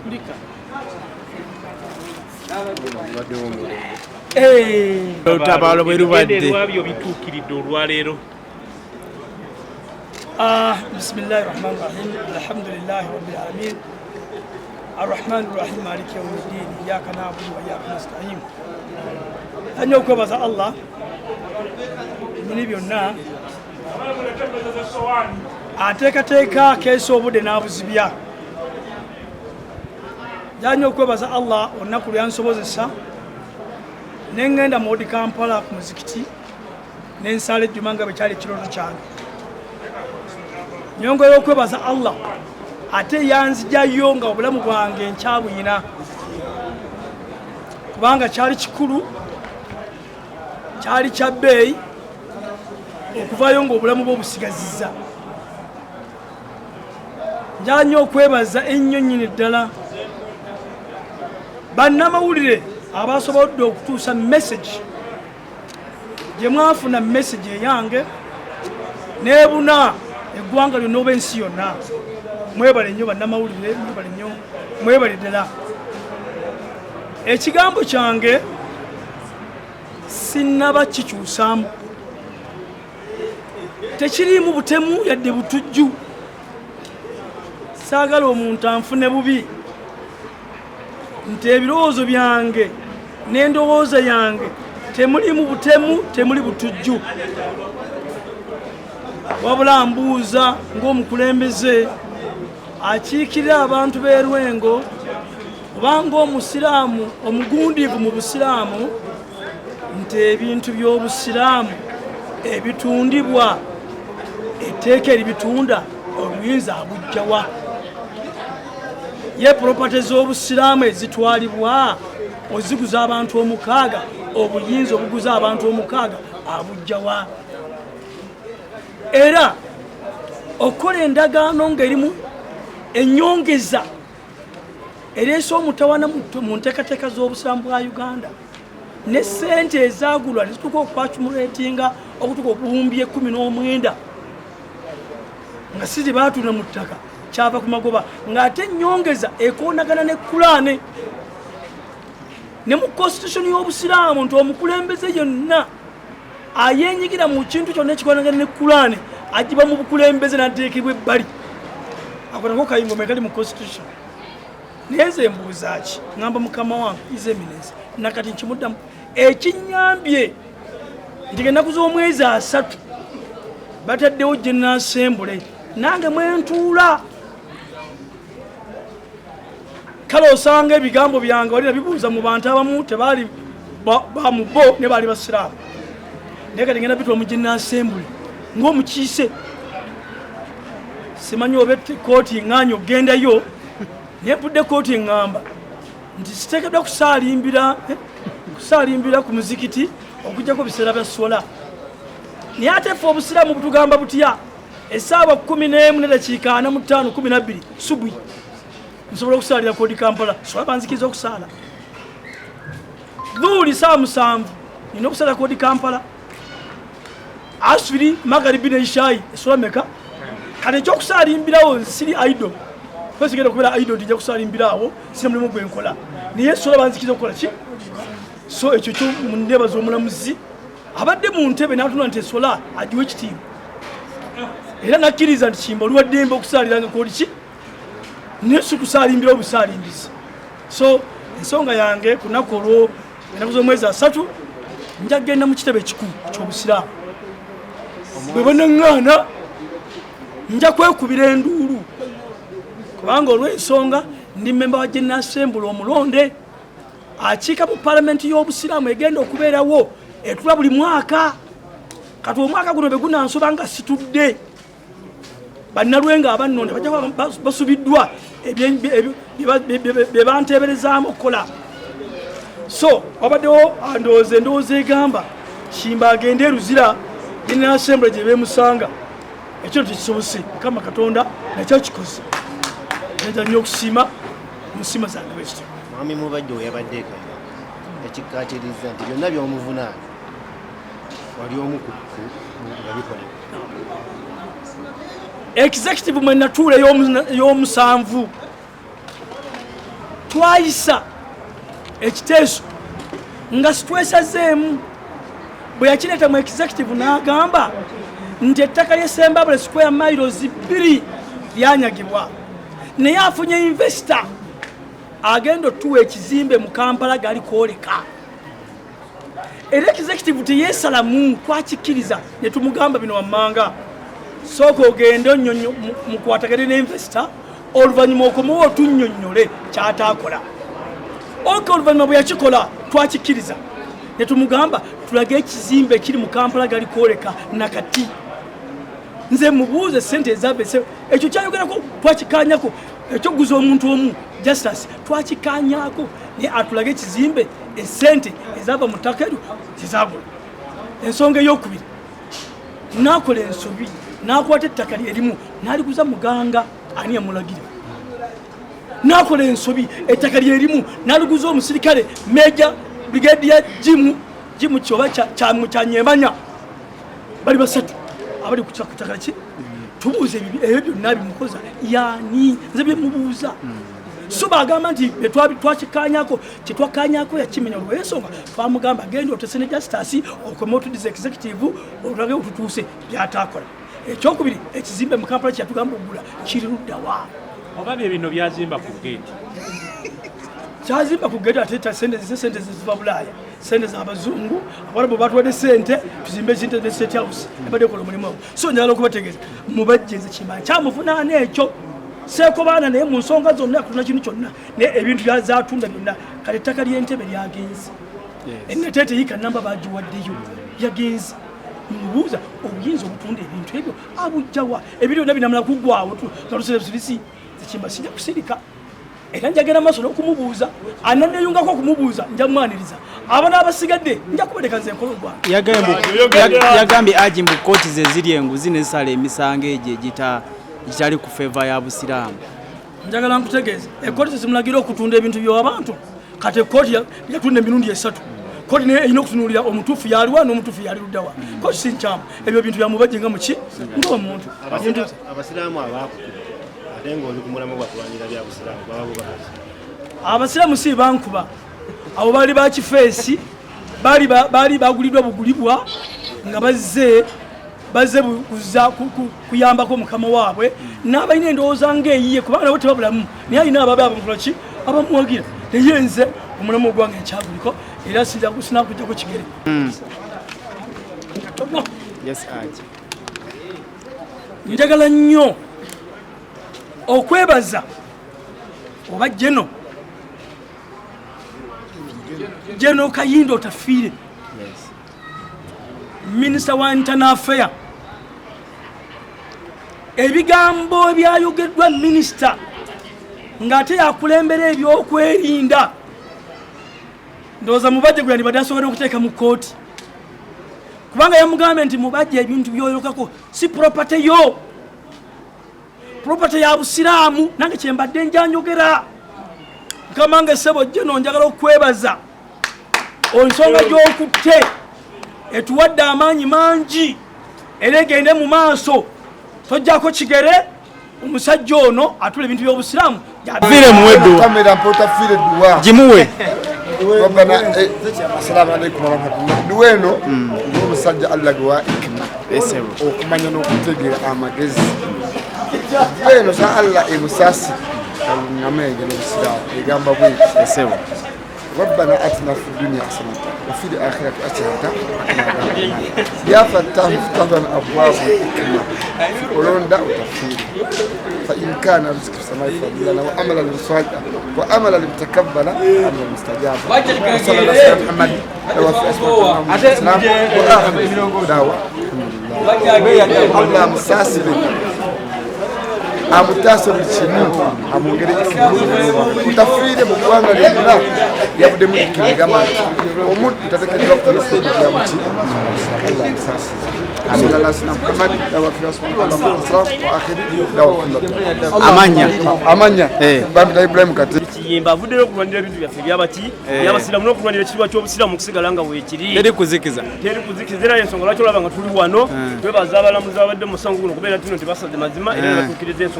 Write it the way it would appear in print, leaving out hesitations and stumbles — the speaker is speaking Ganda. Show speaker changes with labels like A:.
A: kulika
B: olutabalo bwe lubadde
A: lwabyo bituukiridde olwaleero.
C: Bismillahi rahmani rahim. Alhamdulillahi rabbil alamin. Arrahmani rahim maliki yawmiddin. Iyyaka na'budu wa iyyaka nasta'in. Anyo kwebaza Allah muni byonna ateekateeka keesa obudde n'abuzibya. Janyo kwebaza Allah olunaku lyansobozesa ne ngenda mu Kampala ku muzikiti ne nsala ejjuma nga bwe kyali ekirooto kyange. Nyongera okwebaza Allah ate yanzijayo nga obulamu bwange nkyabuyina kubanga kyali kikulu, kyali kya bbeeyi okuvayo ng'obulamu bwe obusigazizza. Njanya okwebaza ennyo nnyini ddala bannamawulire abasobodde okutuusa message gye mwafuna message eyange neebuna eggwanga lyonna oba ensi yonna. Mwebale nnyo bannamawulire, mwebale nnyo, mwebale ddala. Ekigambo kyange sinnaba kikyusaamu, tekiriimu butemu yadde butujju. Saagala omuntu anfune bubi nti ebirowoozo byange n'endowooza yange temulimu butemu, temuli butujju. Wabula mbuuza ng'omukulembeze akiikirira abantu b'e Lwengo oba ng'omusiraamu omugundiivu mu busiraamu nti ebintu by'obusiraamu ebitundibwa etteeka eribitunda obuyinza abujjawa? Ye property z'obusiraamu ezitwalibwa oziguza abantu 6 obuyinza obuguza abantu 6 abujjawa? Era okola endagaano ng'erimu ennyongeza ereese omutawana mu nteekateeka z'obusiraamu bwa Uganda ne ssente ezaagulwa ne zituuka okwacumuleetinga okutuuka obuwumbi 19 nga si baatunda mu ttaka kyava ku magoba, ng'ate ennyongeza ekoonagana ne Kulaane ne mu constitution y'obusiraamu nti omukulembeze yonna ayenyigira mu kintu kyonna ekikoonagana ne Kulaane agiba mu bukulembeze n'ateekebwa ebbali. Ako nako kayingome kali mu constitution. Naye nze mbuuza ki? Ngamba mukama wange His Eminence nakati nkimuddamu ekinnyambye nti ennaku z'omwezi 3 bataddewo General Assembly nange mwentuula. Kale osanga ebigambo byange wali nabibuuza mu bantu abamu tebaali bamubo ne baali basiraamu. Naye kati ngenda bitwa mu General Assembly ng'omukiise. Simanyi oba kkooti eŋŋaanya ogendayo naye mpudde kkooti eŋŋamba nti siteekeddwa kusaalimbira ku muzikiti okuggyako biseera bya sola. Naye ate ffe obusiraamu butugamba butya? Essaawa 11:45 12 subui nsobola okusaalira kkooti Kampala, sobola banzikiriza okusaala. Dhuuli saa 7 nina okusaala kkooti Kampala. Asubiri magaribi ne ishaayi esola meka? Kati ekyokusaalimbirawo siri idol. Kwesigenda okubeera idol tijja kusaalimbirawo sina mulimu gwe nkola. Naye sola banzikiriza okukola ki? So ekyo kyo mundeebaza omulamuzi abadde mu ntebe n'atunula nti esola agiwa ekitiibwa. Era nakkiriza nti Kiyimba oluwa ddembe okusaaliranga kkooti ki? Naye si kusaalimbira obusaalimbizi. So ensonga yange ku lunaku olwo ennaku z'omwezi 3 nja kgenda mu kitebe ekikulu ky'obusiraamu. Bwe banaŋŋaana nja kwekubira enduulu kubanga olw'ensonga ndi memba wa General Assembly omulonde akiika mu palamenti y'obusiraamu egenda okubeerawo etula buli mwaka. Kati omwaka guno bwe gunansoba nga situdde bannalwenga abannonda bajja basubiddwa bye banteeberezaamu okukola. So wabaddewo endowooza egamba Kiyimba agende eruzira General Assembly gye beemusanga. Ekyo tekisobose. Mukama Katonda nakyo kikoze. Nja nnyo okusiima mu nsiima zange bwekityo.
D: Mwami Mubajje yabadde ekikkaatiriza nti byonna by'omuvunaana wali omu ku babikolera.
C: Executive mwe natuula y'omusanvu twayisa ekiteeso nga sitwesazeemu bwe yakireeta mu executive n'agamba nti ettaka ly'Essembabule square miles 2 lyanyagibwa naye afunye investor agenda otuwa ekizimbe mu Kampala gali kwoleka era executive teyeesalamu twakikkiriza ne tumugamba bino wammanga sooka ogende onnyonnyo mukwatagane n'investor oluvannyuma okomewo otunnyonnyole kyataakola oluvannyuma bwe yakikola twakikkiriza ne tumugamba tulage ekizimbe kiri mu Kampala gali kwoleka nakati nze mubuuze sente ezabese ekyo kyayogerako twakikanyako ekyoguza omuntu omu justice twakikanyako naye atulage ekizimbe esente ezava mu ttaka eryo zizagula. Ensonga ey'okubiri nakola ensobi nakwata ettaka lyerimu naliguza muganga ani yamulagira. Nakola ensobi ettaka lyerimu naliguza omusirikale Major Brigadier Jimu kyoba kyanyemanya bali basatu abali ku ttaka ki tubuuze ebyo byonna bimukoza yani nze byemubuuza so bagamba nti twakikanyako kyetwakanyako yakimenya olw'ensonga twamugamba genda otese ne justice okomewo tudize executive olage otutuuse byataakola. Ekyokubiri ekizimbe mu Kampala kyatugamba ogula kiri luddawa
A: oba bino byazimba ku geeti
C: kyazimba ku geeti ate sente ziva Bulaaya sente z'abazungu abalabu batwadde sente tuzimbe sente ne State House ebadde kola omulimu so njagala okubategeeza Mubajje nze kimanyi kyamuvunaana ekyo seekobaana naye mu nsonga zonna akutuna kintu kyonna naye ebintu byazatunda byonna kale ettaka ly'Entebbe lyagenze ennateete yiika namba bagiwaddeyo yagenze. Mubuuza obuyinza obutunda ebintu ebyo abujjawa ebiri byonna binamala kuggwawo tulusirisi Kiyimba sijja kusirika era njagera maaso n'okumubuuza ananeyungako okumubuuza nja mwaniriza aba n'abasigadde nja kubadeka nze enkola ogwange.
B: Yagambye aji mu kkooti ze ziri enguzi nezisala emisango egyo egitali ku feva ya busiraamu.
C: Njagala nkutegeeze ekkooti zezimulagira okutunda ebintu by'abantu kati ekkooti yatunda emirundi 3 kkooti naye erina okutunuulira omutuufu yaliwa n'omutuufu yali luddawa kkooti si nkyamu ebyo bintu bya Mubajje nga muki ng'omuntu
D: abasiraamu abaakutuba ate ng'oli ku mulamu gwakulwanira bya busiraamu baba bubakazi
C: abasiraamu si bankuba abo baali bakifeesi baali baguliddwa bugulibwa nga bazze kuyambako mukama waabwe n'abalina endowooza ng'eyiye kubanga nabo tebabulamu naye alina ababe abamukolaki abamuwagira naye nze omulamu ogwange nkyaguliko era sinakujjako kigere. Njagala nnyo okwebaza oba Jeno Kayinda otafiire Minister wa Internal Affairs ebigambo ebyayogeddwa minisita ng'ate yakulembera ebyokwerinda ndowooza Mubajje gwe yandibadde asobola okuteeka mu kkooti kubanga yamugambye nti Mubajje ebintu byoyolokako si property yo property ya busiraamu nange kyembadde njanjogera nkamange ssebo Jeno njagala okwebaza ensonga gy'okutte etuwadde amaanyi mangi era egende mu maaso tojjako kigere omusajja ono atula ebintu by'obusiraamu
B: Vile muwedu jimuwe
E: Assalamu alaikum warahmatullahi duweno omusajja allagwa ikima okumanya n'okutegeera amagezi duweno sa Allah emusasi alungamege n'obusiraamu egamba bwe ربنا آتنا في الدنيا حسنة وفي الآخرة حسنة يا فتاح افتح أبواب الحكمة ولون دعوة تفسير فإن كان رزق السماء فضلنا وعملا صالحا وعملا متقبلا عملا مستجابا وصلى الله على محمد وفي أسماء السلام وآخر دعوة الله مساسب amutaso bichinu amongere utafire mu kwanga lina yabude mu kigama omuntu tatekedwa ku yesu ya muti Allah sasa amala sana Muhammad wa akhiri amanya babu Ibrahim kati
F: Kiyimba avuddeyo okulwanira ebintu byaffe byabaki byabasiramu n'okulwanira ekitiibwa ky'obusiraamu okusigala nga weekiri
B: teri kuzikiza
F: era ensonga lwaki olaba nga tuli wano twebaza abalamuzi abadde mu musango guno kubeera tino tebasaze mazima era batuukiriza ensonga